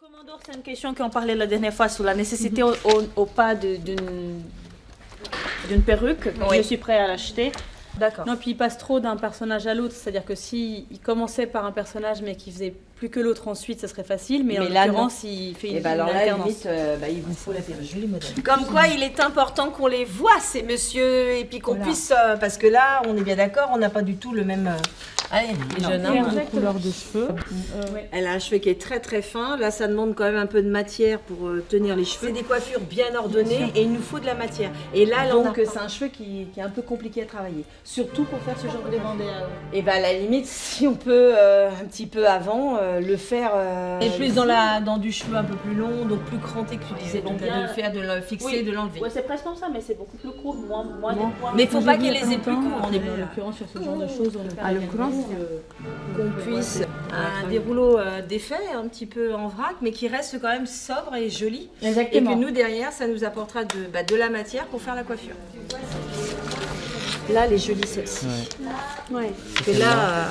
Commandeur, c'est une question qu'on parlait la dernière fois sur la nécessité au pas d'une perruque. Oui. Je suis prêt à l'acheter. D'accord. Non, puis il passe trop d'un personnage à l'autre. C'est-à-dire que s'il commençait par un personnage mais qu'il faisait plus que l'autre ensuite, ça serait facile. Mais en là, l'occurrence, il fait une alors là, alternance. limite, il vous faut la perruque. Je lui modèle. Comme quoi, il est important qu'on les voit, ces messieurs, et puis qu'on Voilà. puisse... parce que là, on est bien d'accord, on n'a pas du tout le même... Allez, les jeunes Et hommes. de couleur de cheveux. Elle a un cheveu qui est très très fin. Là, ça demande quand même un peu de matière pour tenir les cheveux. C'est des coiffures bien ordonnées et il nous faut de la matière. Et là, elle en a Donc pas. c'est un cheveu qui est un peu compliqué à travailler. Surtout pour faire ce genre de débandé. Et à la limite, si on peut un petit peu avant le faire. Et plus dans du cheveu un peu plus long, donc plus cranté que tu disais. Donc de le faire, de le fixer, de l'enlever. Ouais, c'est presque comme ça, mais c'est beaucoup plus court. Moins Mais il faut pas qu'elle J'ai les vu ait plus courts. On est En l'occurrence, sur ce genre de choses, on À l'occurrence, qu'on puisse des rouleaux défaits, un petit peu en vrac, mais qui restent quand même sobres et jolis. Exactement. Et que nous, derrière, ça nous apportera de la matière pour faire la coiffure. Là, elle est jolie, celle-ci. Ouais. Et là,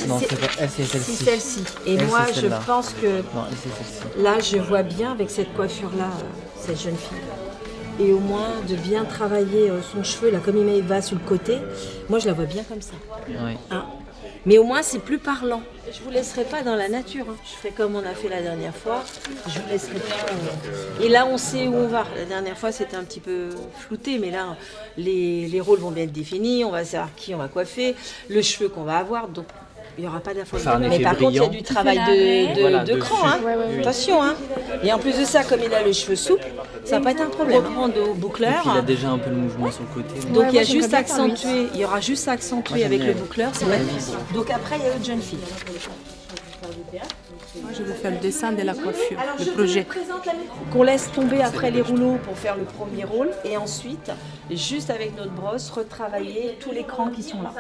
Non, c'est pas. Elle, c'est c'est celle-ci. celle-ci. Et Elle, moi, c'est je celle-là. pense que Non, elle, c'est celle-ci. là, je vois bien avec cette coiffure-là, cette jeune fille. Et au moins de bien travailler son cheveu, là, comme il va sur le côté. Moi, je la vois bien comme ça. Oui. Hein. Mais au moins, c'est plus parlant. Je vous laisserai pas dans la nature. Hein. Je ferai comme on a fait la dernière fois. Je vous laisserai pas. Et là, on sait où on va. La dernière fois, c'était un petit peu flouté, mais là, les rôles vont bien être définis. On va savoir qui on va coiffer, le cheveu qu'on va avoir. Donc, il n'y aura pas d'infos. Faire un Mais effet par contre, il y a brillant. du travail Voilà, de dessus. cran. Hein. Attention. Hein. Et en plus de ça, comme il a le cheveu souple, ça va pas être un problème. Reprendre au Et boucleur. puis il a déjà un peu le mouvement sur le côté. Donc il y a juste à accentuer, il y aura juste à accentuer Moi, avec j'aime le bien. boucleur, c'est magnifique. Donc après il y a l'autre jeune fille. Moi, je vais faire le dessin de la coiffure, le projet. Qu'on laisse tomber après les rouleaux pour faire le premier rôle et ensuite, juste avec notre brosse, retravailler tous les crans qui sont là.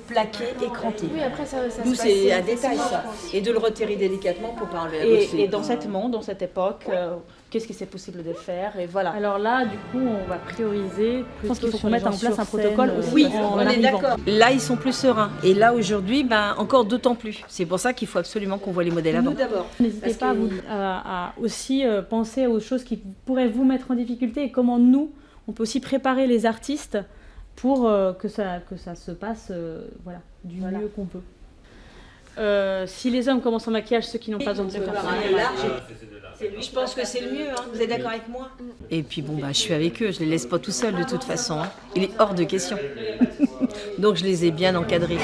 Plaqués et crantés. Oui, après ça Nous c'est un détail ça. Et de le retirer délicatement pour pas enlever la bosse. Et dans cette monde, dans cette époque, qu'est-ce qui c'est possible de faire? Et voilà. Alors là, du coup, on va prioriser. Je pense qu'il faut mettre en place un protocole aussi. Oui, en on est arrivant. d'accord. Là, ils sont plus sereins. Et là, aujourd'hui, encore d'autant plus. C'est pour ça qu'il faut absolument qu'on voit les modèles avant. Nous d'abord. N'hésitez pas à aussi penser aux choses qui pourraient vous mettre en difficulté et comment nous, on peut aussi préparer les artistes pour que ça se passe du mieux qu'on peut. Si les hommes commencent en maquillage, ceux qui n'ont pas besoin de se faire Je pense que c'est le mieux, hein. Vous êtes d'accord avec moi? Et puis je suis avec eux, je les laisse pas tout seuls de toute façon. Hein. Il est hors de question. Donc je les ai bien encadrés.